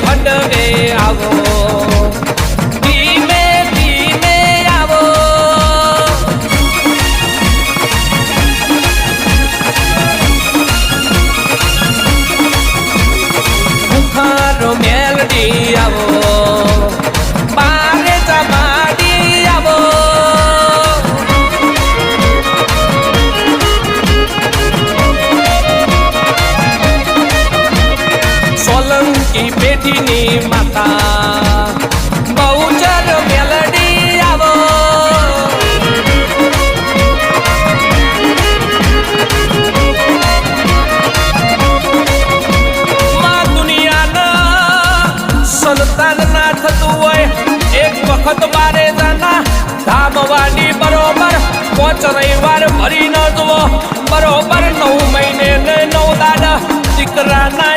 હડવે આવો, ધીમે ધીમે આવો. બુખારો મેલડી આવો, બારે જમાડી આવો. સોલંકી પેઢીની માતા બહુચર મેલડી આવો. માં દુનિયાના સંતાન ના થતું હોય એક વખત બારે જાના ધામવાડી બરોબર 5 રવિવાર ભરી ન જુઓ બરોબર 9 મહિને ને 9 દાડા દીકરાના